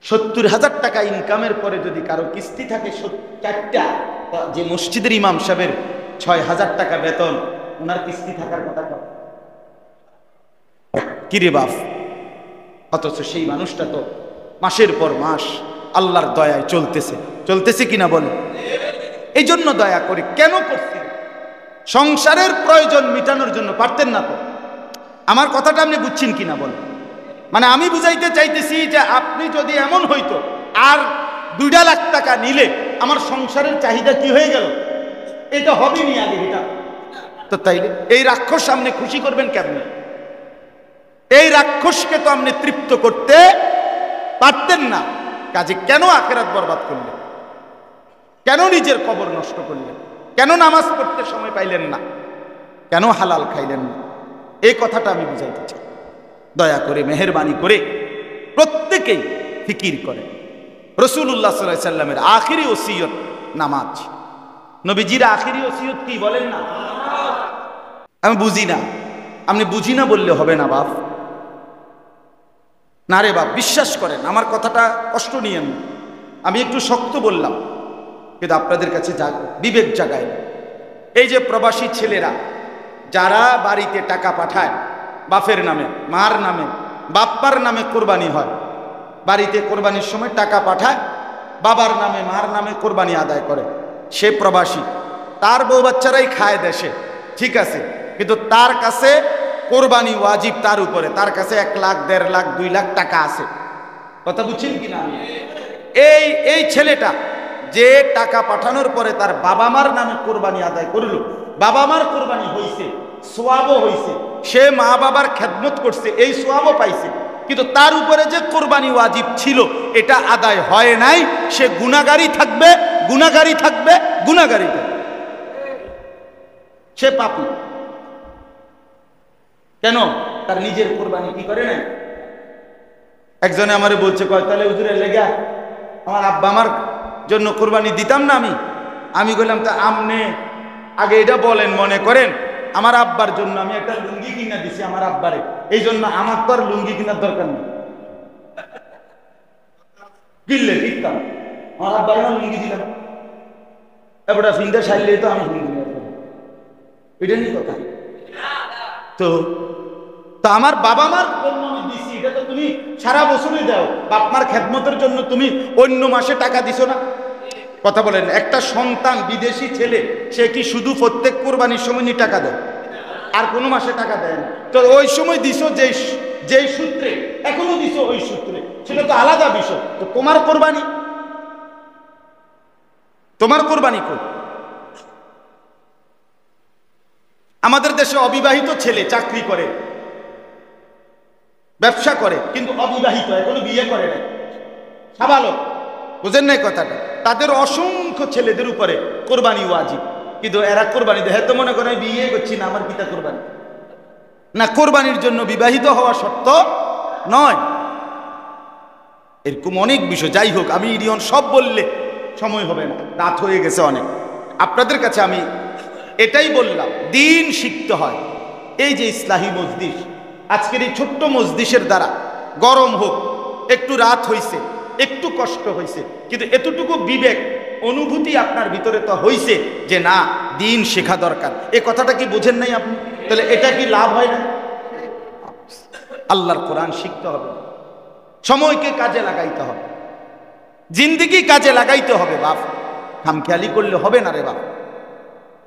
70,000 টাকা ইনকামের পরে যদি কারো কিস্তি থাকে 4টা, যে মসজিদের ইমাম সাহেবের 6,000 টাকা বেতন, ওনার কিস্তি থাকার কথা কিরে বাপ? অথচ সেই মানুষটা তো মাসের পর মাস আল্লাহর দয়ায় চলতেছে কিনা বলে? এই জন্য দয়া করে কেন করছি? সংসারের প্রয়োজন মিটানোর জন্য পারতেন না তো? আমার কথাটা আপনি বুঝছেন কিনা বলে? মানে আমি বুঝাইতে চাইতেছি যে আপনি যদি এমন হইতো আর 2 লাখ টাকা নিলে আমার সংসারের চাহিদা কি হয়ে গেল, এটা হবে নি আগে এটা তো। তাইলে এই রাক্ষস সামনে খুশি করবেন কেমনে? এই রাক্ষসকে তো আপনি তৃপ্ত করতে পারতেন না। কাজে কেন আখিরাত বরবাদ করলেন? কেন নিজের কবর নষ্ট করলেন? কেন নামাজ পড়তে সময় পাইলেন না? কেন হালাল খাইলেন না? এই কথাটা আমি বুঝাইতে চাই। দয়া করে মেহেরবানি করে প্রত্যেকেই ফিকির করে। রাসূলুল্লাহ সাল্লাল্লাহু আলাইহি সাল্লামের আখিরি ওসিয়ত নামাজ। নবীজির আখিরি ওসিয়ত কি বলেন না? আমি বুঝি না, আপনি বুঝি না বললে হবে না বাপ। না রে বাপ, বিশ্বাস করেন, আমার কথাটা কষ্ট নিয়েন না। আমি একটু শক্ত বললাম, কিন্তু আপনাদের কাছে বিবেক জাগায়। এই যে প্রবাসী ছেলেরা যারা বাড়িতে টাকা পাঠায়, বাপের নামে, মার নামে, বাপ্পার নামে কোরবানি হয়, বাড়িতে কোরবানির সময় টাকা পাঠায়, বাবার নামে মার নামে কোরবানি আদায় করে, সে প্রবাসী। তার বউ বাচ্চারাই খায় দেশে, ঠিক আছে, কিন্তু তার কাছে কোরবানি ওয়াজিব তার উপরে। তার কাছে 1 লাখ, 1.5 লাখ, 2 লাখ টাকা আছে। কথা বুঝছেন কিনা? এই ছেলেটা যে টাকা পাঠানোর পরে তার বাবা মার নামে কোরবানি আদায় করলো, বাবা মার কোরবানি হইছে, সোয়াবও হইছে, সে মা বাবার খেদমত করছে, এই সোয়াবও পাইছে, কিন্তু তার উপরে যে কোরবানি ওয়াজিব ছিল এটা আদায় হয় নাই। সে গুনাহগারী থাকবে, গুনাহগারী থাকবে, গুনাহগারী থাকবে, সে পাপী। কেন? তার নিজের কোরবানি কি করে নাই। একজনে আমারে বলছে, কয় তাহলে হুজুরের লেগা আমার আব্বা আমার জন্য কোরবানি দিতাম না আমি বললাম, তা আমনে আগে এটা বলেন, মনে করেন আমার আব্বার জন্য আমি একটা লুঙ্গি কিনা দিছি আমার আব্বারে, এই জন্য আমার তো আর লুঙ্গি কেনার দরকার নেই। কিনলে ঠিক তা আমার আব্বারে লুঙ্গি দিলাম, এবার ফিন্দা সাইলে তো আমি লুঙ্গি নিয়ে এটা নিয়ে কথা। তো আমার বাবা মার জন্য আমি দিছি, এটা তো তুমি সারা বছরই দাও। বাপ মার খেদমতের জন্য তুমি অন্য মাসে টাকা দিছো না? কথা বলেন, একটা সন্তান বিদেশি ছেলে সে কি শুধু প্রত্যেক কোরবানির সময় নিয়ে টাকা দেয়, আর কোনো মাসে টাকা দেয় না? তো ওই সময় দিছো যেই সূত্রে, এখনো দিছো ওই সূত্রে, সেটা তো আলাদা বিষয়। তো তোমার কোরবানি কই? আমাদের দেশে অবিবাহিত ছেলে চাকরি করে, ব্যবসা করে, কিন্তু অবিবাহিত, এখনো বিয়ে করে না, সাবালক, বুঝেন নাই কথাটা? তাদের অসংখ্য ছেলেদের উপরে কোরবানি ওয়াজিব, কিন্তু এরা কোরবানি দেয়। তো মনে করে বিয়ে করছি না, আমার পিতা কোরবানি না। কোরবানির জন্য বিবাহিত হওয়া শর্ত নয়। এরকম অনেক বিষয়। যাই হোক, আমি ইরিয়ন সব বললে সময় হবে না, রাত হয়ে গেছে অনেক। আপনাদের কাছে আমি এটাই বললাম, দিন শিখতে হয়। এই যে ইসলাহি মজলিস, আজকের এই ছোট্ট মজলিসের দ্বারা, গরম হোক, একটু রাত হইছে, একটু কষ্ট হইছে, কিন্তু এতটুকু বিবেক অনুভূতি আপনার ভিতরে তো হইছে যে না, দিন শেখা দরকার। এই কথাটা কি বোঝেন নাই আপনি? তাহলে এটা কি লাভ হয় না? আল্লাহর কোরআন শিখতে হবে, সময়কে কাজে লাগাইতে হবে, জিন্দেগি কাজে লাগাইতে হবে বাপ। খামখেয়ালি করলে হবে না রে বাপ।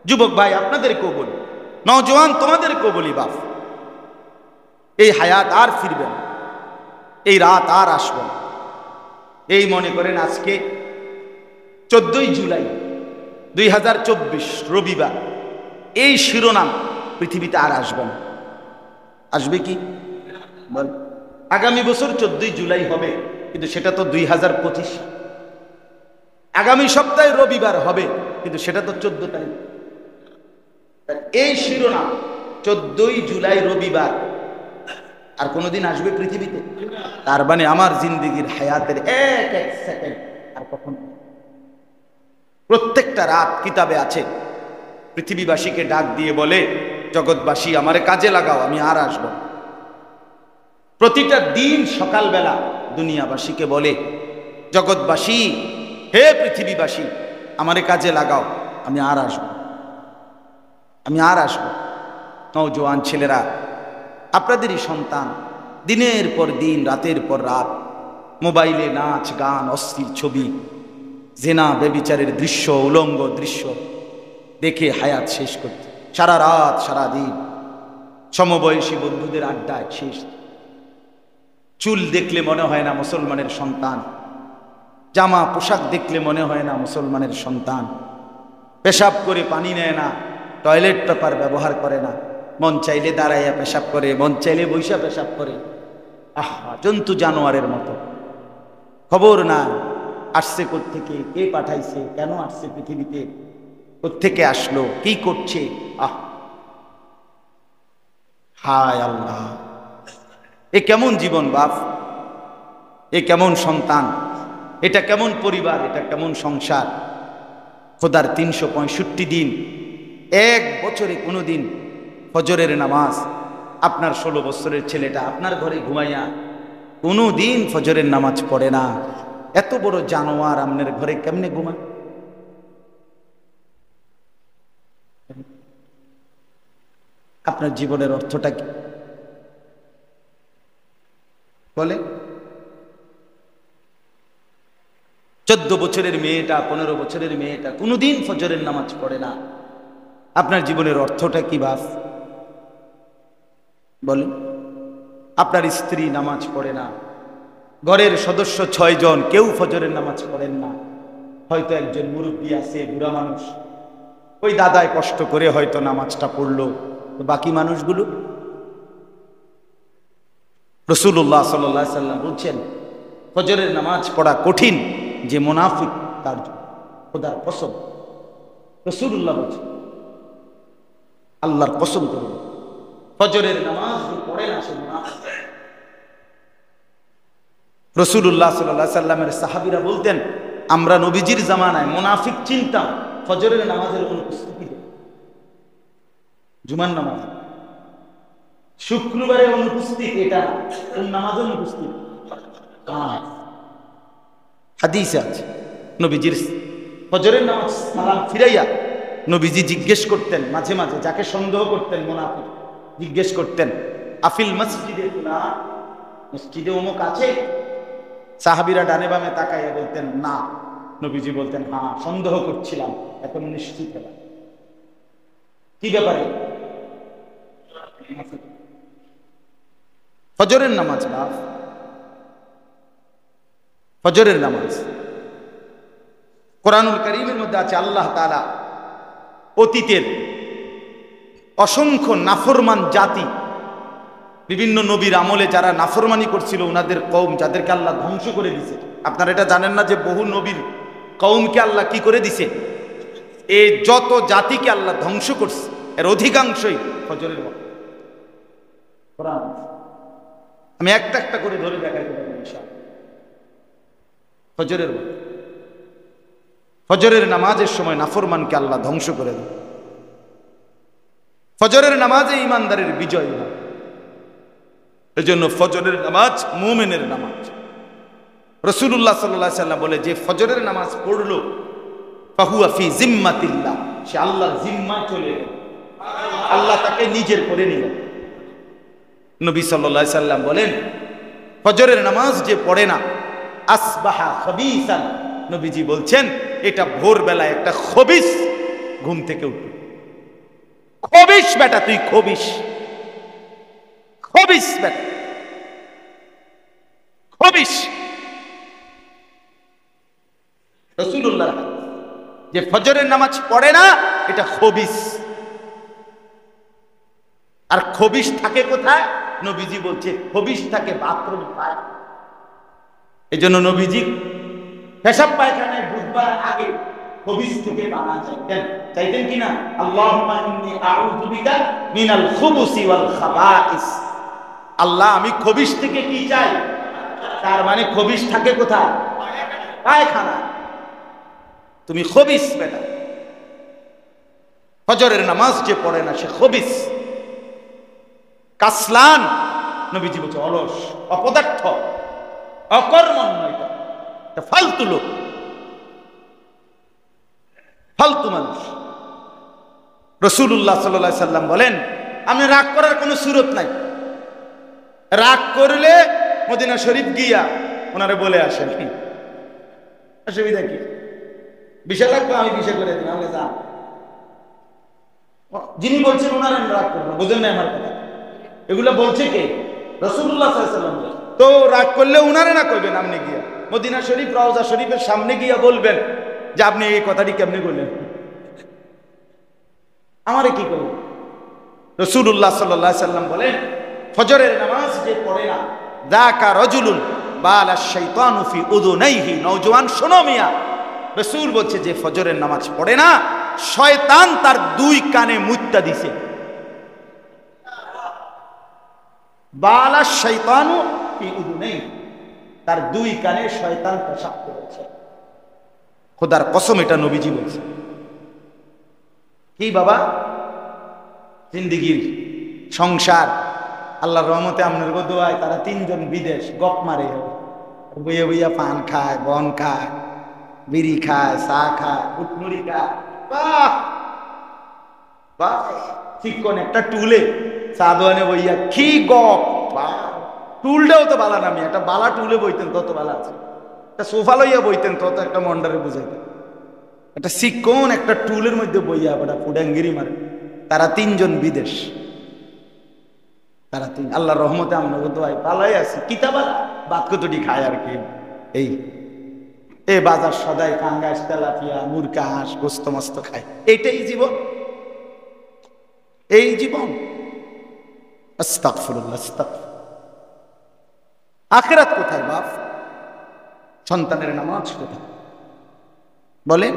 যুবক ভাই আপনাদেরকেও বলি, নওজোয়ান তোমাদেরকেও বলি, বাপ এই হায়াত আর ফিরবে না, এই রাত আর আসবে না। এই মনে করেন আজকে 14ই জুলাই 2024 রবিবার, এই শিরোনাম পৃথিবীতে আর আসবে না। আসবে কি বল? আগামী বছর 14ই জুলাই হবে, কিন্তু সেটা তো 2025। আগামী সপ্তাহে রবিবার হবে, কিন্তু সেটা তো 14 তারিখ। এই শিরোনাম 14ই জুলাই রবিবার আর কোনোদিন আসবে পৃথিবীতে? তার মানে আমার জিন্দেগির হায়াতের এক এক সেকেন্ড আর কখন, প্রত্যেকটা রাত কিতাবে আছে। পৃথিবীবাসীকে ডাক দিয়ে বলে, জগৎবাসী আমারে কাজে লাগাও, আমি আর আসব। প্রতিটা দিন সকালবেলা দুনিয়াবাসীকে বলে, জগৎবাসী, হে পৃথিবীবাসী, আমারে কাজে লাগাও, আমি আর আসবো। নওজোয়ান ছেলেরা, আপনাদেরই সন্তান, দিনের পর দিন, রাতের পর রাত মোবাইলে নাচ গান, অশ্লীল ছবি, জেনা বেবিচারের দৃশ্য, উলঙ্গ দৃশ্য দেখে হায়াত শেষ করতে, সারা রাত সারা দিন সমবয়সী বন্ধুদের আড্ডায় শেষ। চুল দেখলে মনে হয় না মুসলমানের সন্তান, জামা পোশাক দেখলে মনে হয় না মুসলমানের সন্তান, পেশাব করে পানি নেয় না, টয়লেট পেপার ব্যবহার করে না, মন চাইলে দাঁড়াইয়া পেশাব করে, মন চাইলে বৈশা পেশাব করে। আহা, জন্তু জানোয়ারের মতো, খবর না আসছে কোত্থেকে, কে পাঠাইছে, কেন আসছে পৃথিবীতে, কোত্থেকে আসলো, কি করছে। হায় আল্লাহ, এ কেমন জীবন বাপ, এ কেমন সন্তান, এটা কেমন পরিবার, এটা কেমন সংসার। খোদার 365 দিন, এক বছরে কোনো দিন ফজরের নামাজ আপনার 16 বছরের ছেলেটা আপনার ঘরে ঘুমাইয়া কোনো দিন ফজরের নামাজ পড়ে না। এত বড় জানোয়ার আপনার ঘরে কেমনে ঘুমায়? আপনার জীবনের অর্থটা কি বলে? 14 বছরের মেয়েটা, 15 বছরের মেয়েটা কোনোদিন ফজরের নামাজ পড়ে না। আপনার জীবনের অর্থটা কি বাস বলে? আপনার স্ত্রী নামাজ পড়ে না, ঘরের সদস্য 6 জন কেউ ফজরের নামাজ পড়েন না। হয়তো একজন মুরব্বী আছে, বুড়া মানুষ, ওই দাদায় কষ্ট করে হয়তো নামাজটা পড়লো, বাকি মানুষগুলো। রাসূলুল্লাহ সাল্লাল্লাহু আলাইহি সাল্লাম বলছেন, ফজরের নামাজ পড়া কঠিন যে মুনাফিক তার জন্য। খোদার কসম, রাসূলুল্লাহ বলছেন, আল্লাহর কসম করুন, ফজরের নামাজ যে পড়ে না সে মুনাফিক। রাসূলুল্লাহ সাল্লাল্লাহু আলাইহি সাল্লামের সাহাবীরা বলতেন, আমরা নবীজির জামানায় মুনাফিক চিনতাম ফজরের নামাজের অনুপস্থিতিতে। জুমার নামাজ শুক্রবারে অনুপস্থিত, এটা কোন নামাজ অনুপস্থিত? হাদিসে আছে, নবীজির ফজরের নামাজ সালাম ফিরাইয়া নবীজি জিজ্ঞেস করতেন, মাঝে মাঝে যাকে সন্দেহ করতেন মুনাফিক, জিজ্ঞেস করতেন, আফিল মসজিদে ফুলান, মসজিদে অমুক আছে? সাহাবীরা ডানে বামে তাকাইয়া বলতেন না। নবীজি বলতেন, হ্যাঁ সন্দেহ করছিলাম, এখন নিশ্চিত হলাম। কি ব্যাপারে? ফজরের নামাজ বাপ, ফজরের নামাজ কোরআনুল কারীমের মধ্যে আছে, আল্লাহ তাআলা অতীতের অসংখ্য নাফরমান জাতি, বিভিন্ন নবীর আমলে যারা নাফরমানি করছিল, ওনাদের কওম যাদেরকে আল্লাহ ধ্বংস করে দিছে। আপনারা এটা জানেন না যে বহু নবীর কওমকে আল্লাহ কি করে দিছে? এই যত জাতিকে আল্লাহ ধ্বংস করছে এর অধিকাংশই ফজরের ওয়াক্ত। কোরআন আমি একটা একটা করে ধরে দেখাইতে পারি ইনশাআল্লাহ। ফজরের ওয়াক্ত, ফজরের নামাজের সময় নাফরমানকে আল্লাহ ধ্বংস করে দেয়। ফজরের নামাজে ইমানদারের বিজয় হয়। এজন্য ফজরের নামাজ মুমিনের নামাজ। রাসূলুল্লাহ সাল্লাল্লাহু আলাইহি সাল্লাম বলে, যে ফজরের নামাজ পড়লো ফাহুয়া ফি জিম্মাতিল্লাহ, সে আল্লাহর জিম্মায় চলে গেল, আল্লাহ তাকে নিজের করে নিলেন। নবী সাল্লাল্লাহু আলাইহি সাল্লাম বলেন, ফজরের নামাজ যে পড়ে না আসবাহা খবিসান, নবীজি বলছেন এটা ভোরবেলায় একটা খবিস ঘুম থেকে উঠবে। খবিস বেটা, তুই খবিস, খবিস বেটা, খবিস। রাসূলুল্লাহ যে ফজরের নামাজ পড়ে না এটা খবিস। আর খবিস থাকে কোথায়? নবীজি বলছে খবিস থাকে বাথরুম পায়। এই জন্য নবীজি পেশাব পায়খানায় ঢুকবার আগে খবিস থেকে বানা চাইতেন কিনা? আল্লাহুম্মা ইন্নী আউযু বিকা মিনাল খুবুসি ওয়াল খাবাইস। আল্লাহ আমি খবিস থেকে কি চাই? তার মানে খবিস থাকে কোথায়? পায়খানা। তুমি খবিস বেটা। ফজরের নামাজ যে পড়ে না সে খবিস, কাসলান। নবীজি বলছে অলস, অপদার্থ, অকর্মণ্য। একটা ফালতু লোক, ফালতু মানুষ। রাসূলুল্লাহ সাল্লাল্লাহু আলাইহি সাল্লাম বলেন, আপনি রাগ করার কোনো সুরত নাই। রাগ করলে মদিনা শরীফ গিয়া ওনারে বলে আসেন, অসুবিধা কি? বিষয় লাগবে আমি বিষয় করে দিন, আমাকে যান। যিনি বলছেন ওনার আমি রাগ করবো, বুঝেন না আমার কথা? এগুলো বলছে কে? রাসূলুল্লাহ সাল্লাল্লাহু আলাইহি সাল্লাম। তো রাগ করলে উনারে না করবেন, আপনি গিয়া মদিনা শরীফ রওজা শরীফের সামনে গিয়া বলবেন যে আপনি এই কথাটি কেমনি বললেন, আমারে কি করবেন? রাসূলুল্লাহ সাল্লাল্লাহু আলাইহি সাল্লাম বলেন, ফজরের নামাজ যে পড়ে না, যাকা রাজুলুন বালা শাইতানু ফি উযুনাইহি। নওজোয়ান শোনো মিয়া, রাসূল বলছে যে ফজরের নামাজ পড়ে না, শয়তান তার দুই কানে মুত্তা দিছে। বালা শাইতানু ফি উযুনাইহি, তার দুই কানে শয়তান পেশাব করেছে। খোদার কসম, এটা নবীজি বলছে। কি বাবা, জিন্দেগির সংসার আল্লাহর রহমতে আপনার দোয়ায় তারা তিনজন বিদেশ গপ মারে, বইয়া বইয়া পান খায়, বন খায়, বিড়ি খায়, চা খায়, উটমুড়ি খায়। বাহ বাহ, চিকন একটা টুলে চা দোয়ানে বইয়া কি গপ। বাহ, টুলটাও তো বালা নামি, একটা বালা টুলে বইতেন তত বালা আছে, একটা সোফা লইয়া বইতেন তত একটা মন্ডারে বুঝাইতেন, একটা চিকন একটা টুলের মধ্যে বইয়া ওটা ফুডাঙ্গিরি মারে। তারা তিনজন বিদেশ, তারা তিন। আল্লাহর রহমতে আমরা দোয়াই পালাই আছি, কিতাবালা বাদ কতটি খায় আর কি। এই বাজার সদাই কাঙ্গাস, তেলাপিয়া, মুরগা, হাঁস, গোস্ত মস্ত খায়। এইটাই জীবন, এই জীবন। আস্তাগফিরুল্লাহ, আস্তাগফিরুল্লাহ। আখিরাত কোথায় বাপ? সন্তানের নামাজ কোথায় বলেন?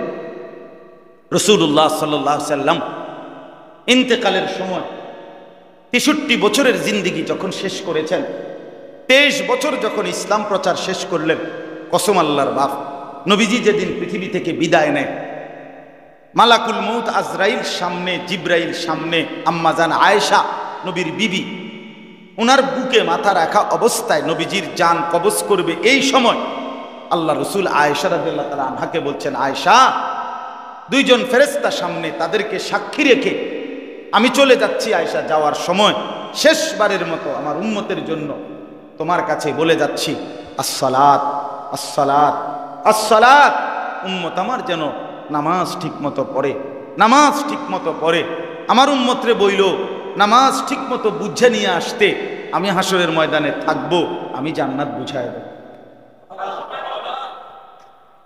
রাসূলুল্লাহ সাল্লাল্লাহু আলাইহি সাল্লাম ইন্তেকালের সময় ৬৩ বছরের জিন্দেগি যখন শেষ করেছেন, ২৩ বছর যখন ইসলাম প্রচার শেষ করলেন, কসম আল্লাহর বাপ, নবীজি যেদিন পৃথিবী থেকে বিদায় নেয়, মালাকুল মউত আজরাইল সামনে, জিব্রাইল সামনে, আম্মাজান আয়েশা নবীর বিবি, ওনার বুকে মাথা রাখা অবস্থায় নবীজির জান কবজ করবে। এই সময় আল্লাহ রসুল আয়েশা রাদিয়াল্লাহু তাআলা আনহাকে বলছেন, আয়েশা, দুইজন ফেরেশতা সামনে, তাদেরকে সাক্ষী রেখে আমি চলে যাচ্ছি। আয়েশা, যাওয়ার সময় শেষবারের মতো আমার উম্মতের জন্য তোমার কাছে বলে যাচ্ছি, আসসালাত আসসালাত আসসালাত। উম্মত আমার যেন নামাজ ঠিক মতো পড়ে, নামাজ ঠিক মতো পড়ে। আমার উম্মতরে বইল নামাজ ঠিক মতো বুঝে নিয়ে আসতে, আমি হাসরের ময়দানে থাকবো, আমি জান্নাত বুঝাই দেব,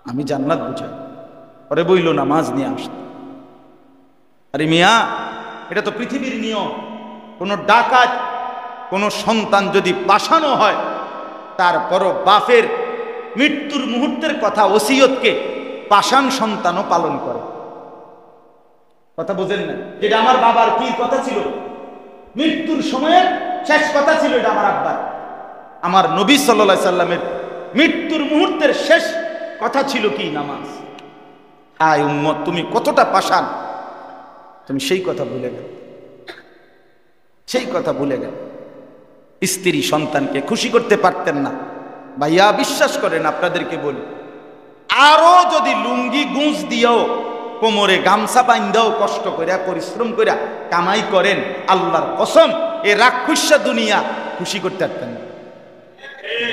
আমি জান্নাত বুঝাই। পরে বইল নামাজ নিয়ে আসতে। আরে মিয়া, এটা তো পৃথিবীর নিয়ম। কোনো ডাকাত, কোনো সন্তান যদি পাশানো হয়, তারপরও বাপের মৃত্যুর মুহূর্তের কথা, ওসিয়তকে পাষাণ সন্তানও পালন করে। কথা বুঝেন না? যেটা আমার বাবার কি কথা ছিল, মৃত্যুর সময়ে শেষ কথা ছিল, এটা আমার আব্বার। আমার নবী সাল্লাল্লাহু আলাইহি সাল্লামের মৃত্যুর মুহূর্তের শেষ কথা ছিল কি? নামাজ। আয় উম্মত, তুমি কতটা পাষাণ, তুমি সেই কথা ভুলে গেল, সেই কথা ভুলে গেল। স্ত্রী সন্তানকে খুশি করতে পারতেন না। ভাইয়া বিশ্বাস করেন, আপনাদেরকে বলি, আরো যদি লুঙ্গি গুঁজ দিয়েও, কোমরে গামছা বাইন্দাও, কষ্ট করে পরিশ্রম করে কামাই করেন, আল্লাহর কসম এ রাক্ষসা দুনিয়া খুশি করতে পারতেন না।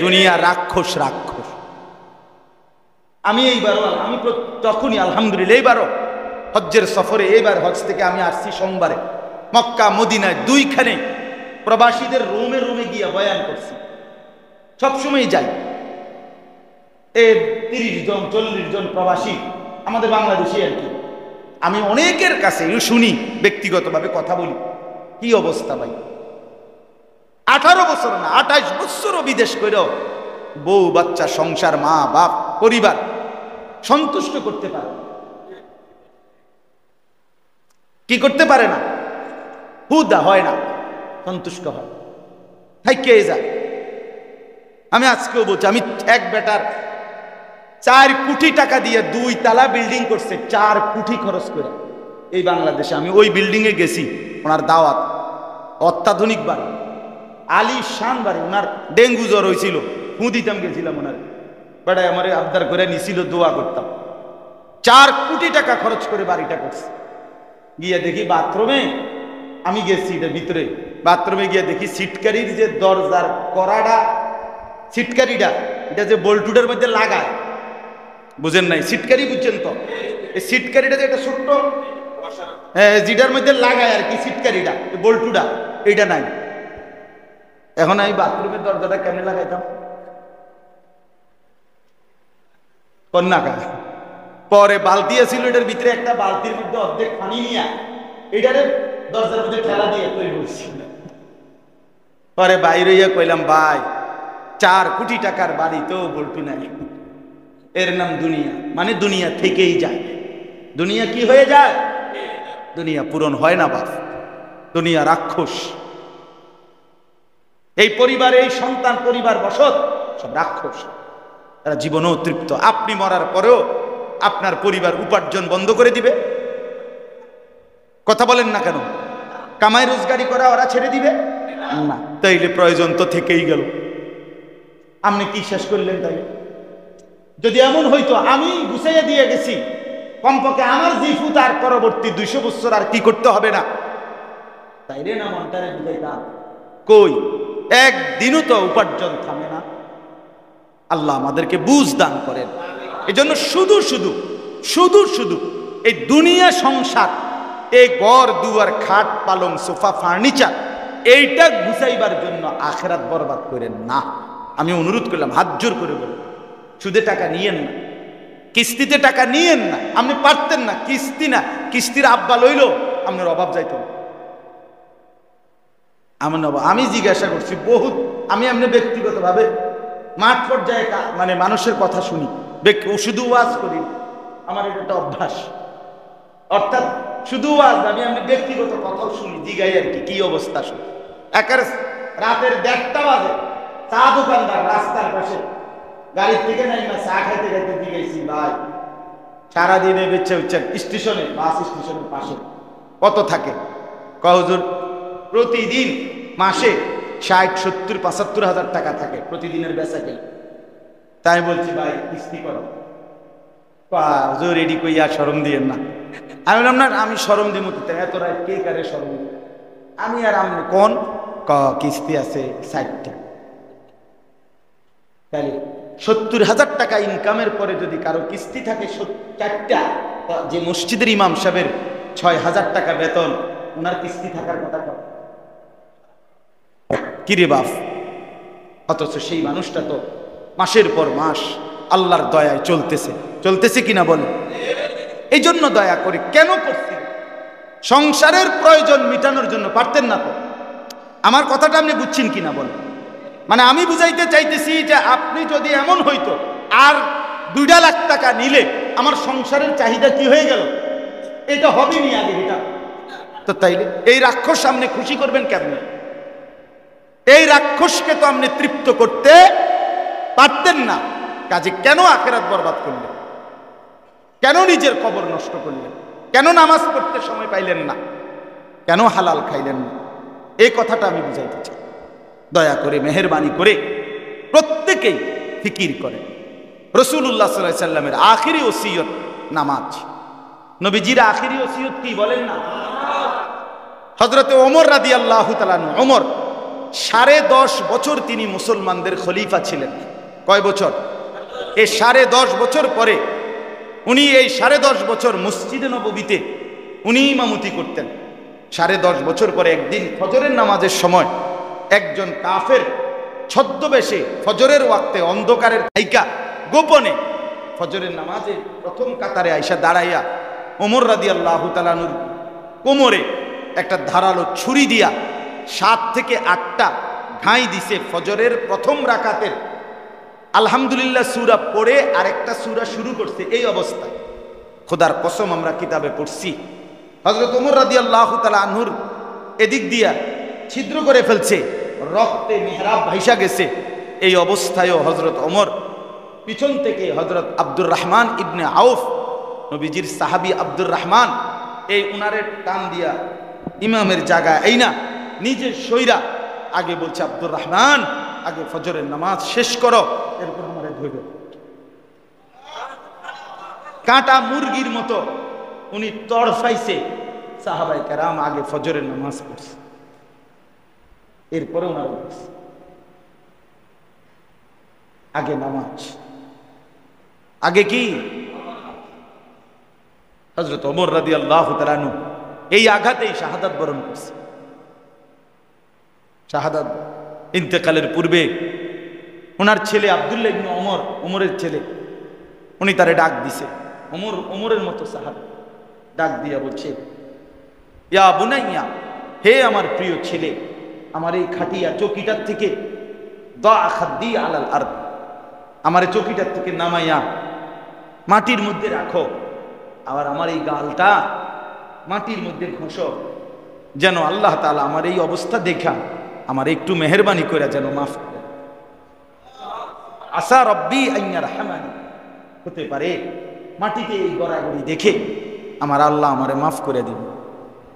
দুনিয়া রাক্ষস, রাক্ষস। আমি এইবারও, আমি তখনই আলহামদুলিল্লাহ, এইবারও হজ্জের সফরে, এইবার হজ থেকে আমি আসছি সোমবারে, মক্কা মদিনায় দুইখানে প্রবাসীদের রুমে রুমে গিয়া বয়ান করছি। সবসময় যাই, 30 জন 40 জন প্রবাসী আমাদের বাংলাদেশি আর কি। আমি অনেকের কাছে শুনি, ব্যক্তিগতভাবে কথা বলি, কি অবস্থা ভাই, 18 বছর না 28 বছরও বিদেশ করেও বউ বাচ্চা, সংসার, মা বাপ, পরিবার সন্তুষ্ট করতে পারে, কি করতে পারে না, হুদা হয় না, সন্তুষ্ট হয়, থাইকে যায়। আমি আজকেও বলছি, আমি এক বেটার 4 কোটি টাকা দিয়ে 2 তালা বিল্ডিং করছে, 4 কোটি খরচ করে এই বাংলাদেশে। আমি ওই বিল্ডিং এ গেছি, ওনার দাওয়াত, অত্যাধুনিক বাড়ি, আলিশান বাড়ি। ওনার ডেঙ্গু জ্বর হয়েছিল, ফু দিতাম, গেছিলাম ওনার। বেড়ায় আমার আবদার করে নিছিল, দোয়া করতাম। 4 কোটি টাকা খরচ করে বাড়িটা করছে। গিয়ে দেখি বাথরুমে, আমি গেছি এটার ভিতরে, বাথরুমে গিয়ে দেখি সিটকারির যে দরজার কড়াটা, সিটকারিটা এটা যে বল্টুটার মধ্যে লাগায়, বুঝেন নাই? সিটকারি বুঝছেন তো? এই সিটকারিটা যে একটা ছোট্ট যেটার মধ্যে লাগায় আর কি, সিটকারিটা বল্টুটা, এইটা নাই। এখন আমি বাথরুমের দরজাটা কেমনে লাগাইতাম? কন্যাকা পরে বালতি ছিল, এটার ভিতরে একটা বালতির মধ্যে অর্ধেক পানি নিয়ে এটারে দরজার মধ্যে ঠেলা দিয়ে তৈরি করছি। পরে বাইরে ইয়া কইলাম, ভাই 4 কোটি টাকার বাড়ি তো বল্টু নাই, এর নাম দুনিয়া। মানে দুনিয়া থেকেই যায়। দুনিয়া কি হয়ে যায়? দুনিয়া পূরণ হয় না বাপ, দুনিয়া রাক্ষস। এই পরিবারে, এই সন্তান পরিবার বসত সব রাক্ষস, তারা জীবনও তৃপ্ত। আপনি মরার পরেও আপনার পরিবার উপার্জন বন্ধ করে দিবে। কথা বলেন না কেন? কামাই রোজগারি করা ওরা ছেড়ে দিবে না। তাইলে প্রয়োজন তো থেকেই গেল। আপনি কি শেষ করলেন? তাই যদি এমন হইতো আমি গুছাইয়া দিয়ে গেছি, কমপক্ষে আমার জিফু তার পরবর্তী 200 বছর আর কি করতে হবে না, তাইলে না মনটারে বুঝাইতাম। কই, একদিনও তো উপার্জন থামে না। আল্লাহ আমাদেরকে বুঝ দান করেন। এই জন্য শুধু শুধু শুধু শুধু এই দুনিয়া সংসার, এই ঘর দুয়ার খাট পালং সোফা ফার্নিচার, এইটা গুছাইবার জন্য আখেরাত বরবাদ করেন না। আমি অনুরোধ করলাম, হাত জোর করে বললাম, সুদে টাকা নিয়েন না, কিস্তিতে টাকা নিয়েন না। আপনি পারতেন না, কিস্তি না, কিস্তির আব্বা লইল আপনার অভাব যাইত না। আমি জিজ্ঞাসা করছি বহুত, আমি এমনি ব্যক্তিগতভাবে মাঠ পর্যায়ে মানে মানুষের কথা শুনি, শুধু ওয়াজ করি, আমার এটা একটা অভ্যাস। অর্থাৎ শুধু ওয়াজ, আমি এমনি ব্যক্তিগত কথাও শুনি, জিগাই আর কি, কি অবস্থা শুনি। একের রাতের 1:30 বাজে চা দোকানদার রাস্তার পাশে গাড়ির থেকে নাই না, চা খাইতে খাইতে জিগাইছি, ভাই সারাদিনে বেচে হচ্ছে স্টেশনে, বাস স্টেশনের পাশে কত থাকে? হুজুর প্রতিদিন মাসে 60, 70, 75 হাজার টাকা থাকে প্রতিদিনের বেচা গেলে। তাই বলছি, ভাই কিস্তি করো। হুজুর রেডি কইয়া শরম দিয়েন না। আমি বললাম, না আমি শরম দিব, এত রাত কে কারে শরম দিব? আমি আর আমি কোন কিস্তি আছে 60টা। তাহলে 70,000 টাকা ইনকামের পরে যদি কারো কিস্তি থাকে 4টা, যে মসজিদের ইমাম সাহেবের 6,000 টাকা বেতন, ওনার কিস্তি থাকার কথা কত? কিরে বাপ, অথচ সেই মানুষটা তো মাসের পর মাস আল্লাহর দয়ায় চলতেছে। চলতেছে কিনা বলে? এই জন্য দয়া করে কেন করছেন? সংসারের প্রয়োজন মিটানোর জন্য পারতেন না তো? আমার কথাটা আপনি বুঝছেন কিনা বলে? মানে আমি বুঝাইতে চাইতেছি যে আপনি যদি এমন হইতো আর 2 লাখ টাকা নিলে আমার সংসারের চাহিদা কি হয়ে গেল, এটা হবে নি আগে এটা তো। তাইলে এই রাক্ষস সামনে খুশি করবেন কেমনে? এই রাক্ষসকে তো আপনি তৃপ্ত করতে পারতেন না। কাজে কেন আখেরাত বরবাদ করলেন? কেন নিজের কবর নষ্ট করলেন? কেন নামাজ পড়তে সময় পাইলেন না? কেন হালাল খাইলেন না? এই কথাটা আমি বুঝাইতে চাই। দয়া করে মেহেরবানি করে প্রত্যেকেই ফিকির করে। রাসূলুল্লাহ সাল্লাল্লাহু আলাইহি সাল্লামের আখিরি ওসিয়ত নামাজ। নবীজির আখিরি ওসিয়ত কি বলেন না? হযরত ওমর রাদিয়াল্লাহু তাআলা আনহু, ওমর 10.5 বছর তিনি মুসলমানদের খলিফা ছিলেন। কয় বছর? এই 10.5 বছর পরে উনি এই 10.5 বছর মসজিদে নববীতে উনি ইমামতি করতেন। 10.5 বছর পরে একদিন ফজরের নামাজের সময় একজন কাফের ছদ্মবেশে ফজরের ওয়াক্তে অন্ধকারের থাইকা গোপনে ফজরের নামাজে প্রথম কাতারে আইসা দাঁড়াইয়া ওমর রাদিয়াল্লাহু তাআলা আনহুর কোমরে একটা ধারালো ছুরি দিয়া 7 থেকে 8টা ঘাই দিছে। ফজরের প্রথম রাকাতের আলহামদুলিল্লাহ সূরা পড়ে আরেকটা সূরা শুরু করছে। এই অবস্থায় খোদার কসম আমরা কিতাবে পড়ছি, হযরত ওমর রাদিয়াল্লাহু তাআলা আনহুর এদিক দিয়া ছিদ্র করে ফেলছে, রক্তে মেহরাব ভাইসা গেছে। এই অবস্থায়ও হযরত ওমর পিছন থেকে হযরত আব্দুর রহমান ইবনে আউফ, নবীজির সাহাবী আব্দুর রহমান, এই উনারে টান দিয়া ইমামের জায়গা এই না নিজের সইরা আগে বলছে, আব্দুর রহমান আগে ফজরের নামাজ শেষ করো, এরপর আমারে ধরো। কাঁটা মুরগির মতো উনি তড়ফাইছে। সাহাবায়ে কেরাম আগে ফজরের নামাজ পড়ছে, এরপরে ওনার বলছে আগে নামাজ, আগে কি? হযরত ওমর রাদিয়াল্লাহু তাআলা আনহু এই আঘাতেই শাহাদাত বরণ করছে। শাহাদাত ইন্তেকালের পূর্বে ওনার ছেলে আব্দুল্লাহ ইবনে ওমর, ওমরের ছেলে, উনি তারে ডাক দিছে। ওমরের মতো সাহাবী ডাক দিয়া বলছে, ইয়া বুনাইয়া, হে আমার প্রিয় ছেলে, আমার এই খাটিয়া চৌকিটার থেকে দা খাদ্দি আলাল আরদ, আমার এই চৌকিটার থেকে নামাইয়া মাটির মধ্যে রাখো, আবার আমার এই গালটা মাটির মধ্যে ঘষো, যেন আল্লাহ তাআলা আমার এই অবস্থা দেখা আমার একটু মেহেরবানি করে যেন মাফ করে। আসা রব্বি আইয়া রাহমানি, হতে পারে মাটিতে এই গড়াগড়ি দেখে আমার আল্লাহ আমারে মাফ করে দিবে।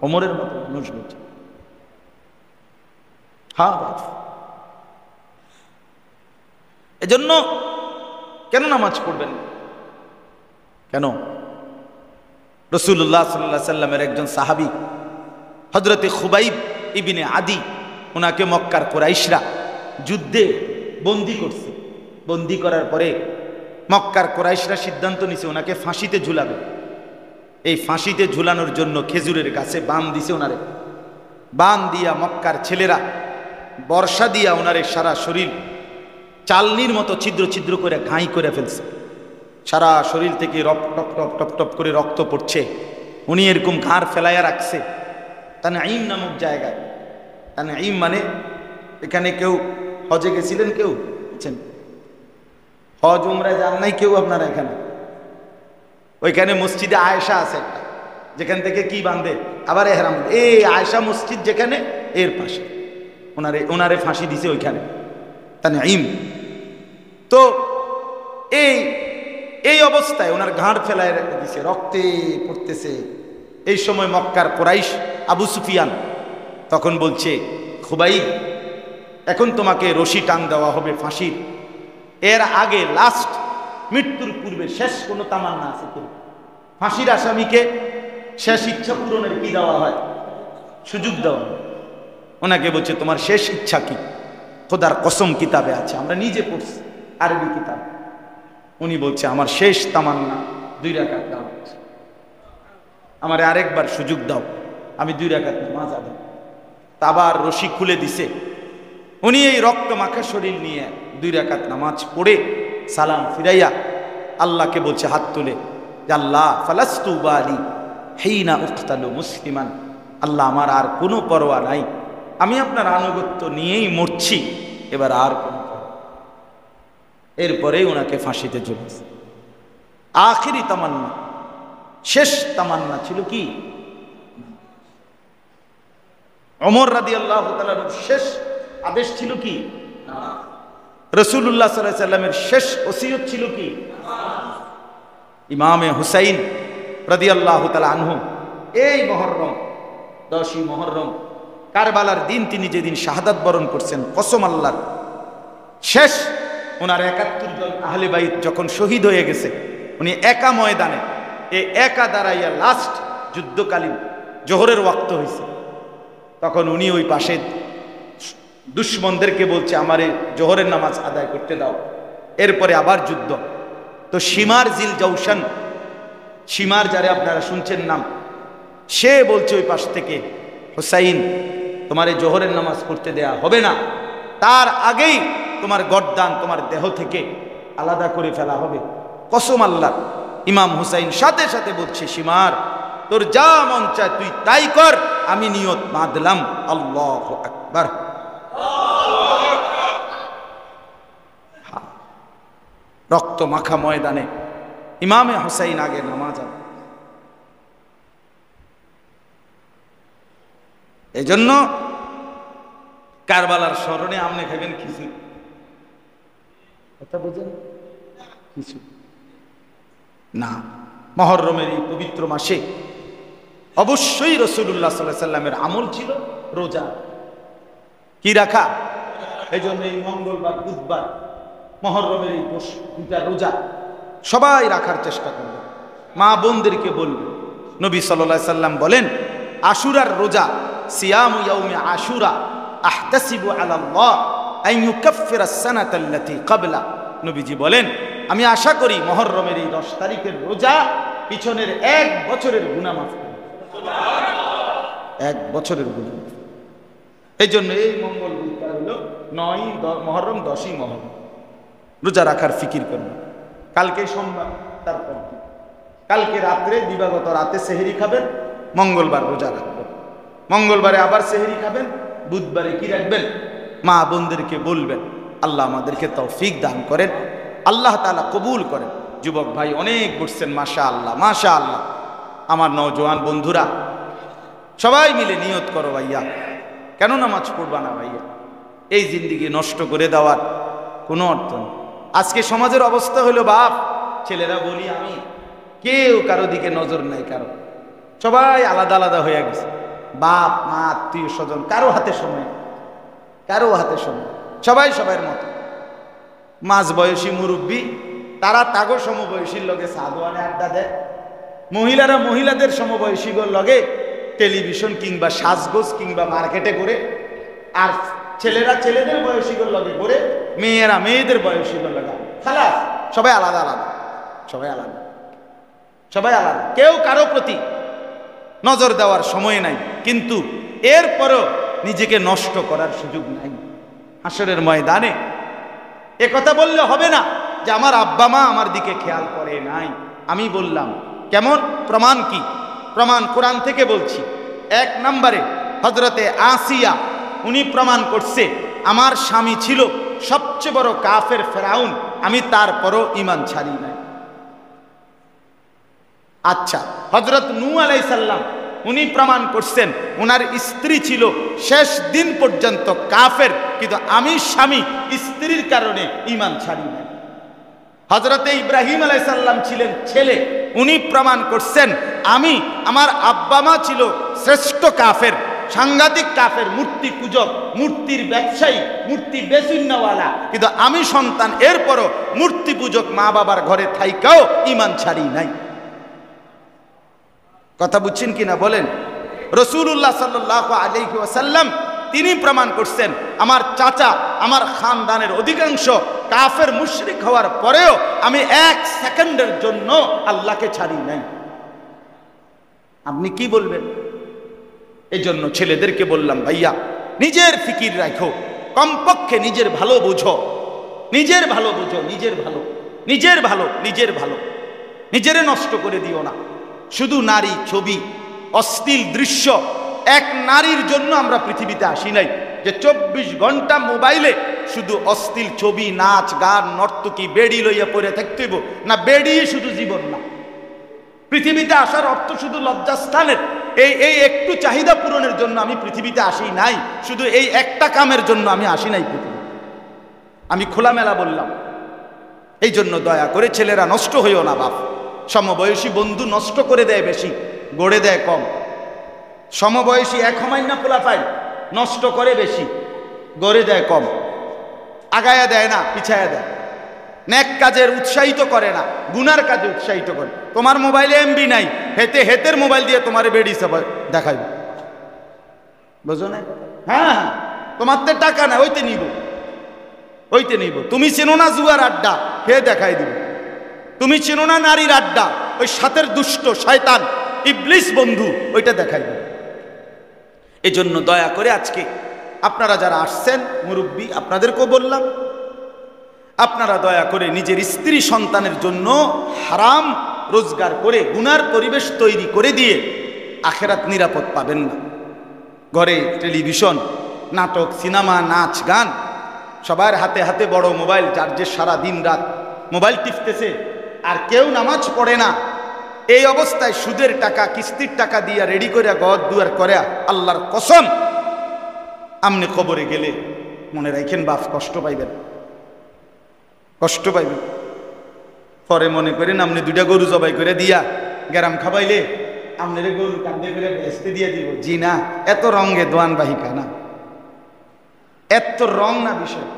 ওমরের মতো মানুষ বলছে, হ্যাঁ বাপ। এজন্য কেন নামাজ পড়বেন? কেন? রাসূলুল্লাহ সাল্লাল্লাহু আলাইহি সাল্লামের একজন সাহাবী হযরতে খুবাইব ইবনে আদি, ওনাকে মক্কার কুরাইশরা যুদ্ধে বন্দী করছে। বন্দী করার পরে মক্কার কুরাইশরা সিদ্ধান্ত নিছে ওনাকে ফাঁসিতে ঝুলাবে। এই ফাঁসিতে ঝুলানোর জন্য খেজুরের গাছে বান দিছে ওনারে। বান দিয়া মক্কার ছেলেরা বর্ষা দিয়া ওনারে সারা শরীর চালনির মতো ছিদ্র ছিদ্র করে ঘাই করে ফেলছে। সারা শরীর থেকে টপ টপ টপ টপ করে রক্ত পড়ছে। উনি এরকম ঘাড় ফেলাইয়া রাখছে তানঈম নামক জায়গায়। তানঈম মানে, এখানে কেউ হজে গেছিলেন? কেউ বুঝছেন? হজ উমরায় যান নাই কেউ আপনারা এখানে? ওইখানে মসজিদে আয়েশা আছে একটা, যেখান থেকে কি বাঁধে আবার এহরাম। এই আয়েশা মসজিদ যেখানে, এর পাশে ওনারে ফাঁসি দিছে ওইখানে তানঈম। তো এই অবস্থায় ওনার ঘাড় ফেলায় রেখে দিছে, রক্তে পড়তেছে। এই সময় মক্কার কুরাইশ আবু সুফিয়ান তখন বলছে, খুবাইব, এখন তোমাকে রশি টান দেওয়া হবে ফাঁসির। এর আগে লাস্ট মৃত্যুর পূর্বে শেষ কোনো তামান্না আছে কি? ফাঁসির আসামিকে শেষ ইচ্ছা পূরণের কি দেওয়া হয়? সুযোগ দেওয়া হয়। ওনাকে বলছে, তোমার শেষ ইচ্ছা কি? খোদার কসম কিতাবে আছে, আমরা নিজে পড়ছি আরবি কিতাব। উনি বলছে, আমার শেষ তামান্না 2 রাকাত দাও, আমারে আরেকবার সুযোগ দাও, আমি 2 রাকাত নামাজ আদায়। আবার রশি খুলে দিছে। উনি এই রক্ত মাখা শরীর নিয়ে 2 রাকাত নামাজ পড়ে সালাম ফিরাইয়া আল্লাহকে বলছে হাত তুলে, আল্লাহ ফালাস্তু বালি হিনা উকতালু মুসলিমান, আল্লাহ আমার আর কোনো পরোয়া নাই, আমি আপনার আনুগত্য নিয়েই মরছি, এবার আর কোনো পরোয়া। এরপরে ওনাকে ফাঁসিতে ঝুলেছে। আখিরি তামান্না, শেষ তামান্না ছিল কি? ওমর রাদিয়াল্লাহু তাআলার শেষ আদেশ ছিল কি? রাসূলুল্লাহ সাল্লাল্লাহু আলাইহি সাল্লামের শেষ ওসিয়ত ছিল কি? ইমামে হুসাইন রাদিয়াল্লাহু তাআলা আনহু এই মুহররম, 10ই মুহররম কারবালার দিন, তিনি যেদিন শাহাদাত বরণ করছেন, কসম আল্লাহর, শেষ ওনার 71 জন আহলে বাইত যখন শহীদ হয়ে গেছে, উনি একা ময়দানে একা দাঁড়াইয়া লাস্ট যুদ্ধকালীন জোহরের ওয়াক্ত হয়েছে, তখন উনি ওই পাশে দুশ্মনদেরকে বলছে, আমারে জোহরের নামাজ আদায় করতে দাও। এরপরে আবার যুদ্ধ। তো শিমার জিল জৌশান, শিমার যারে আপনারা শুনছেন নাম, সে বলছে ওই পাশ থেকে, হুসাইন, তোমার এই জোহরের নামাজ পড়তে দেয়া হবে না, তার আগেই তোমার গর্দান তোমার দেহ থেকে আলাদা করে ফেলা হবে, কসম আল্লাহ। ইমাম হুসাইন সাথে সাথে বলছে, শিমার, তোর যা মন চায় তুই তাই কর, আমি নিয়ত বাঁধলাম, আল্লাহু আকবার। রক্ত মাখা ময়দানে ইমামে হুসাইন আগে নামাজ আদায়। এই জন্য কারবালার স্মরণে আপনি খাবেন খিচুড়ি, কথা বুঝেন? কিছু না, মুহররমের এই পবিত্র মাসে অবশ্যই রাসূলুল্লাহ সাল্লাল্লাহু আলাইহি সাল্লামের আমল ছিল রোজা, কি রাখা। এই জন্য এই মঙ্গলবার, বুধবার, মুহররমের এই 2টা রোজা সবাই রাখার চেষ্টা করবে। মা বোনদেরকে বলবেন। নবী সাল্লাল্লাহু আলাইহি সাল্লাম বলেন, আশুরার রোজা, সিয়ামু ইয়াউমি আশুরা আহতাসিবু আলাল্লাহ আন ইউকাফফিরা আস-সানাতা আল্লাতী ক্বাবলা। নবীজি বলেন, আমি আশা করি মুহররমের এই 10 তারিখের রোজা পিছনের 1 বছরের গুনাহ মাফ করবে। 1 বছরের গুনাহ। এই জন্য এই মঙ্গল বুধবার হলো 9 মুহররম, 10ই মুহররম রোজা রাখার ফিকির করবেন। কালকে সোমবার, তারপর কালকে রাত্রে দিবাগত রাতে সেহরি খাবেন, মঙ্গলবার রোজা রাখবেন, মঙ্গলবারে আবার সেহরি খাবেন, বুধবারে কি রাখবেন? মা বোনদেরকে বলবেন। আল্লাহ আমাদেরকে তৌফিক দান করেন, আল্লাহ তাআলা কবুল করেন। যুবক ভাই অনেক বসছেন, মাশাআল্লাহ মাশাআল্লাহ। আমার নওজোয়ান বন্ধুরা সবাই মিলে নিয়ত করো ভাইয়া, কেন নামাজ পড়বা না ভাইয়া? এই জিন্দিগি নষ্ট করে দেওয়ার কোনো অর্থ নেই। আজকে সমাজের অবস্থা হলো, বাপ ছেলেরা বলি আমি, কেউ কারো দিকে নজর নাই, কারো সবাই আলাদা আলাদা হয়ে গেছে। বাপ মা আত্মীয় স্বজন কারো হাতে সময়, কারো হাতে সময়, সবাই সবার মতো। মাঝ বয়সী মুরব্বী তারা তাগো সমবয়সীর লগে সাদওয়ানে আড্ডা দেয়, মহিলারা মহিলাদের সমবয়সীগুলোর লগে টেলিভিশন কিংবা সাজগোজ কিংবা মার্কেটে করে, আর ছেলেরা ছেলেদের বয়সীগুলোর লগে করে, মেয়েরা মেয়েদের বয়সীগুলোর লগে। খালাস, সবাই আলাদা আলাদা, সবাই আলাদা, সবাই আলাদা, কেউ কারো প্রতি নজর দেওয়ার সময় নাই। কিন্তু এরপরও নিজেকে নষ্ট করার সুযোগ নাই। হাসরের ময়দানে এ কথা বললে হবে না যে আমার আব্বা মা আমার দিকে খেয়াল করে নাই। আমি বললাম কেমন? প্রমাণ কি? প্রমাণ কোরআন থেকে বলছি। 1 নম্বরে হযরতে আসিয়া, উনি প্রমাণ করছে আমার স্বামী ছিল সবচেয়ে বড় কাফের ফেরাউন, আমি তারপরও ঈমান ছাড়ি নাই। আচ্ছা, হযরত নূহ আলাইহিস সালাম উনি প্রমাণ করছেন ওনার স্ত্রী ছিল শেষ দিন পর্যন্ত কাফের, কিন্তু আমি স্বামী স্ত্রীর কারণে ঈমান ছাড়ি নাই। হযরতে ইব্রাহিম আলাইহিস সালাম ছিলেন ছেলে, উনি প্রমাণ করছেন আমি, আমার আব্বা মা ছিল শ্রেষ্ঠ কাফের, সাংঘাতিক কাফের, মূর্তি পূজক, মূর্তির ব্যবসায়ী, মূর্তি বেচিন্নাওয়ালা, কিন্তু আমি সন্তান, এরপরও মূর্তি পূজক মা বাবার ঘরে থাইকাও ঈমান ছাড়ি নাই। কথা বুঝছেন কিনা বলেন? রাসূলুল্লাহ সাল্লাল্লাহু আলাইহি ওয়াসাল্লাম তিনি প্রমাণ করছেন আমার চাচা, আমার খানদানের অধিকাংশ কাফের মুশরিক হওয়ার পরেও আমি 1 সেকেন্ডের জন্য আল্লাহকে ছাড়ি নাই। আপনি কি বলবেন? এই জন্য ছেলেদেরকে বললাম, ভাইয়া নিজের ফিকির রাখো, কমপক্ষে নিজের ভালো বুঝো, নিজের ভালো বুঝো, নিজের ভালো, নিজের ভালো, নিজের ভালো, নিজেরে নষ্ট করে দিও না। শুধু নারী, ছবি, অশ্লীল দৃশ্য। এক নারীর জন্য আমরা পৃথিবীতে আসি নাই যে 24 ঘন্টা মোবাইলে শুধু অশ্লীল ছবি, নাচ গান, নর্তকী, বেড়ি লইয়া পড়ে থাকতে হইব না। বেড়ি শুধু জীবন না। পৃথিবীতে আসার অর্থ শুধু লজ্জাস্থানের এই একটু চাহিদা পূরণের জন্য আমি পৃথিবীতে আসি নাই, শুধু এই একটা কামের জন্য আমি আসি নাই পৃথিবী। আমি খোলামেলা বললাম। এই জন্য দয়া করে ছেলেরা নষ্ট হইও না বাপ। সমবয়সী বন্ধু নষ্ট করে দেয় বেশি, গড়ে দেয় কম। সমবয়সী এক হমাইনা পোলা পায়, নষ্ট করে বেশি, গড়ে দেয় কম। আগায়া দেয় না, পিছায়া দেয়। নেক কাজের উৎসাহিত করে না, গুনার কাজে উৎসাহিত করে। তোমার মোবাইলে এমবি নাই, হেতের মোবাইল দিয়ে তোমার বেড়ি দেখাইব, বুঝো না? হ্যাঁ, তোমার তো টাকা নাই, ওইতে নিব। তুমি চেনো না জুয়ার আড্ডা, হে দেখাই দিব। তুমি চেনো না নারীর আড্ডা, ওই সাথের দুষ্ট শয়তান ইবলিস বন্ধু, ওইটা দেখাই দিব। এই জন্য দয়া করে আজকে আপনারা যারা আসছেন মুরব্বী, আপনাদেরকেও বললাম, আপনারা দয়া করে নিজের স্ত্রী সন্তানের জন্য হারাম রোজগার করে গুনার পরিবেশ তৈরি করে দিয়ে আখেরাত নিরাপদ পাবেন না। ঘরে টেলিভিশন, নাটক, সিনেমা, নাচ গান, সবার হাতে হাতে বড় মোবাইল, যার যে সারা দিন রাত মোবাইল টিপতেছে, আর কেউ নামাজ পড়ে না। এই অবস্থায় সুদের টাকা, কিস্তির টাকা দিয়া রেডি করে ঘর দুয়ার করে, আল্লাহর কসম আমনে কবরে গেলে মনে রাখেন বাপ, কষ্ট পাইবেন, কষ্ট পাইবেন। পরে মনে করেন আপনি 2টা গরু জবাই করে দিয়া গ্যারাম খাবাইলে আপনার গরু কান্দে করে বেহেস্তে দিয়ে দিব। জি না, এত রঙে দোয়ান বাহিকা না, এত রং না বিষয়।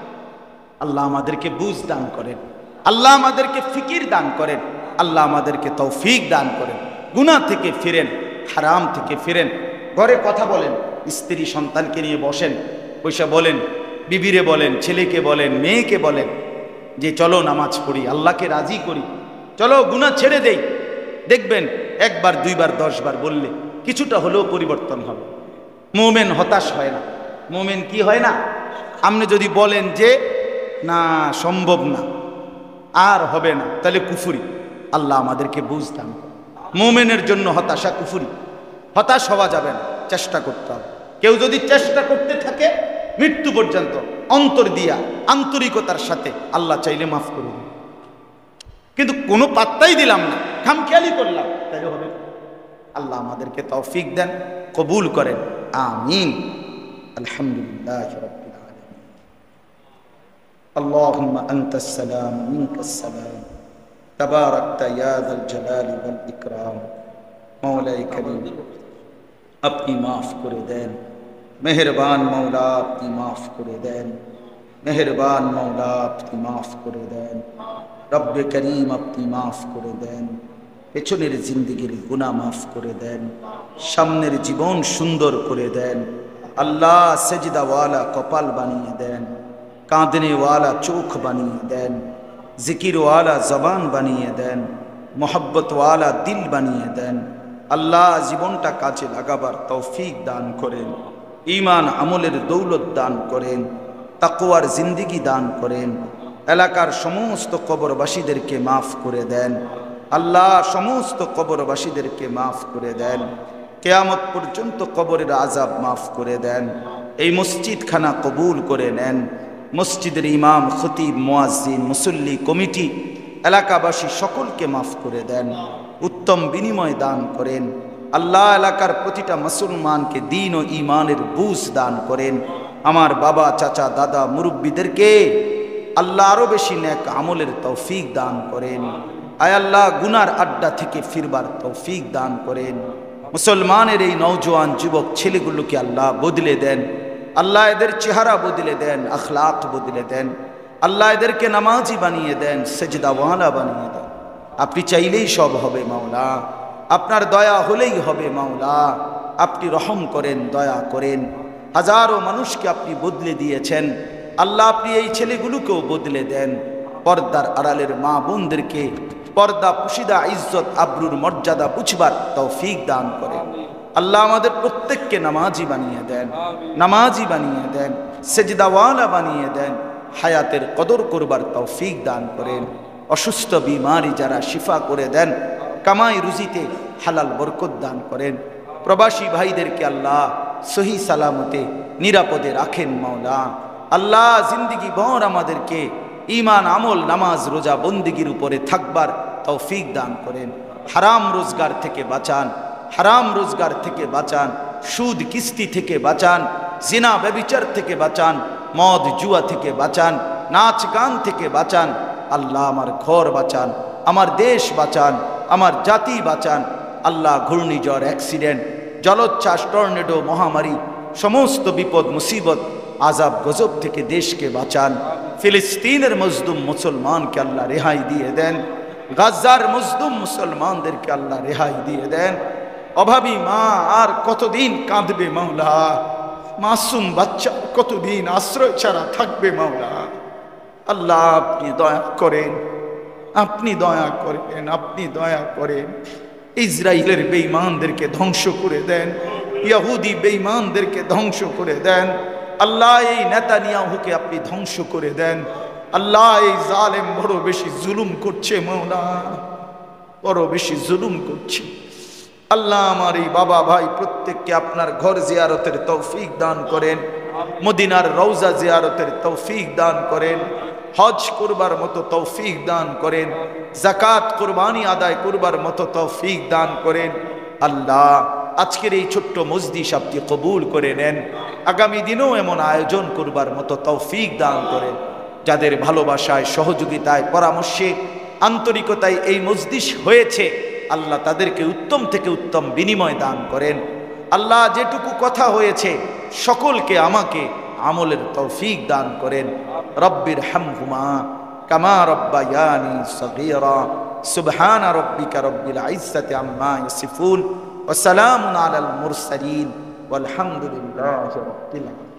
আল্লাহ আমাদেরকে বুঝ দান করেন, আল্লাহ আমাদেরকে ফিকির দান করেন, আল্লাহ আমাদেরকে তৌফিক দান করেন। গুনাহ থেকে ফিরেন, হারাম থেকে ফিরেন। ঘরে কথা বলেন, স্ত্রী সন্তানকে নিয়ে বসেন, বসে বলেন, বিবিরে বলেন, ছেলেকে বলেন, মেয়েকে বলেন যে চলো নামাজ পড়ি, আল্লাহকে রাজি করি, চলো গুনাহ ছেড়ে দেই। দেখবেন একবার, দুইবার, 10 বার বললে কিছুটা হলেও পরিবর্তন হবে। মুমিন হতাশ হয় না। মুমিন কি হয় না? আপনি যদি বলেন যে না সম্ভব না, আর হবে না, তাহলে কুফরি। আল্লাহ আমাদেরকে বুঝ দান করেন। মুমিনের জন্য হতাশা কুফরি। হতাশ হওয়া যাবে না, চেষ্টা করতে হবে। কেউ যদি চেষ্টা করতে থাকে মৃত্যু পর্যন্ত, অন্তর দিয়া আন্তরিকতার সাথে, আল্লাহ চাইলে মাফ করে দিন। কিন্তু কোনো পাত্তাই দিলাম না, খামখেয়ালি করলাম, তাইলে হবে না। আল্লাহ আমাদেরকে তৌফিক দেন, কবুল করেন, আমিন। আলহামদুলিল্লাহ রাব্বিল আলামিন। আল্লাহুম্মা আনতাস সালাম মিনকাস সালাম তাবারাকতা ইয়া যাল জালালি ওয়াল ইকরাম। মওলাই করিম আপনি মাফ করে দেন, মেহেরবান মওলা আপনি মাফ করে দেন, মেহেরবান মওলা আপনি মাফ করে দেন, রব্বে করিম আপনি মাফ করে দেন। পেছনের জিন্দেগির গুনাহ মাফ করে দেন, সামনের জীবন সুন্দর করে দেন। আল্লাহ সেজদাওয়ালা কপাল বানিয়ে দেন, কাঁদনেওয়ালা চোখ বানিয়ে দেন, জিকিরওয়ালা জবান বানিয়ে দেন, মোহব্বতওয়ালা দিল বানিয়ে দেন। আল্লাহ জীবনটা কাজে লাগাবার তৌফিক দান করেন, ঈমান আমলের দৌলত দান করেন, তাকওয়ার জিন্দেগি দান করেন। এলাকার সমস্ত কবরবাসীদেরকে মাফ করে দেন আল্লাহ, সমস্ত কবরবাসীদেরকে মাফ করে দেন। কিয়ামত পর্যন্ত কবরের আযাব মাফ করে দেন। এই মসজিদখানা কবুল করে নেন। মসজিদের ইমাম, খতিব, মুয়াজ্জিন, মুসল্লি, কমিটি, এলাকাবাসী সকলকে মাফ করে দেন, উত্তম বিনিময় দান করেন। আল্লাহ এলাকার প্রতিটা মুসলমানকে দ্বীন ও ঈমানের বুঝ দান করেন। আমার বাবা, চাচা, দাদা, মুরব্বীদেরকে আল্লাহ আরো বেশি নেক আমলের তৌফিক দান করেন। আয় আল্লাহ গুনার আড্ডা থেকে ফিরবার তৌফিক দান করেন। মুসলমানের এই নওজোয়ান যুবক ছেলেগুলোকে আল্লাহ বদলে দেন। আল্লাহ এদের চেহারা বদলে দেন, আখলাক বদলে দেন। আল্লাহ এদেরকে নামাজি বানিয়ে দেন, সেজদাওয়ালা বানিয়ে দেন। আপনি চাইলেই সব হবে মাওলা, আপনার দয়া হলেই হবে মাওলা। আপনি রহম করেন, দয়া করেন। হাজারো মানুষকে আপনি বদলে দিয়েছেন আল্লাহ, আপনি এই ছেলেগুলোকেও বদলে দেন। পর্দার আড়ালের মা বোনদেরকে পর্দা পুশিদা ইজ্জত আবরুর মর্যাদা বুঝবার তৌফিক দান করেন। আল্লাহ আমাদের প্রত্যেককে নামাজি বানিয়ে দেন, নামাজি বানিয়ে দেন, সেজদাওয়ালা বানিয়ে দেন। হায়াতের কদর করবার তৌফিক দান করেন। অসুস্থ বিমারি যারা শিফা করে দেন, কামাই রুজিতে হালাল বরকত দান করেন। প্রবাসী ভাইদেরকে আল্লাহ সহি সালামতে নিরাপদে রাখেন মাওলা। আল্লাহ জিন্দেগি ভর আমাদেরকে ঈমান, আমল, নামাজ, রোজা, বন্দেগীর উপরে থাকবার তৌফিক দান করেন। হারাম রোজগার থেকে বাঁচান, হারাম রোজগার থেকে বাঁচান, সুদ কিস্তি থেকে বাঁচান, জিনা ব্যভিচার থেকে বাঁচান, মদ জুয়া থেকে বাঁচান, নাচ গান থেকে বাঁচান। আল্লাহ আমার ঘর বাঁচান, আমার দেশ বাঁচান, আমার জাতি বাঁচান। আল্লাহ ঘূর্ণিঝড়, অ্যাক্সিডেন্ট, জলোচ্ছ্বাস, টর্নেডো, মহামারী, সমস্ত বিপদ মুসিবত, আজাব গজব থেকে দেশকে বাঁচান। ফিলিস্তিনের মজলুম মুসলমানকে আল্লাহ রেহাই দিয়ে দেন। গাজার মজলুম মুসলমানদেরকে আল্লাহ রেহাই দিয়ে দেন। অভাবী মা আর কতদিন কাঁদবে মাওলা, মাসুম বাচ্চা কতদিন আশ্রয় ছাড়া থাকবে মাওলা। আল্লাহ আপনি দয়া করেন, আপনি দয়া করেন, আপনি দয়া করেন। ইসরায়েলের বেঈমানদেরকে ধ্বংস করে দেন, ইহুদি বেঈমানদেরকে ধ্বংস করে দেন। আল্লাহ এই নেতানিয়াহুকে আপনি ধ্বংস করে দেন। আল্লাহ এই জালেম বড় বেশি জুলুম করছে মাওলা, বড় বেশি জুলুম করছে। আল্লাহ আমার এই বাবা ভাই প্রত্যেককে আপনার ঘর জিয়ারতের তৌফিক দান করেন, মদিনার রওজা জিয়ারতের তৌফিক দান করেন, হজ করবার মতো তৌফিক দান করেন, যাকাত কুরবানি আদায় করবার মতো তৌফিক দান করেন। আল্লাহ আজকের এই ছোট্ট মজলিস আপনি কবুল করে নেন। আগামী দিনেও এমন আয়োজন করবার মতো তৌফিক দান করেন। যাদের ভালোবাসায়, সহযোগিতায়, পরামর্শে, আন্তরিকতায় এই মজলিস হয়েছে আল্লাহ তাদেরকে উত্তম থেকে উত্তম বিনিময় দান করেন। আল্লাহ যেটুকু কথা হয়েছে সকলকে আমাকে আমলের তৌফিক দান করেন। রব্বির হামহুমা কামা রাব্বায়ানি সগীরা। সুবহান রাব্বিকা রাব্বিল ইজ্জাতি আম্মা ইয়াসিফুন ওয়া সালামুন আলাল মুরসালিন ওয়ালহামদুলিল্লাহি রাব্বিল আলামিন।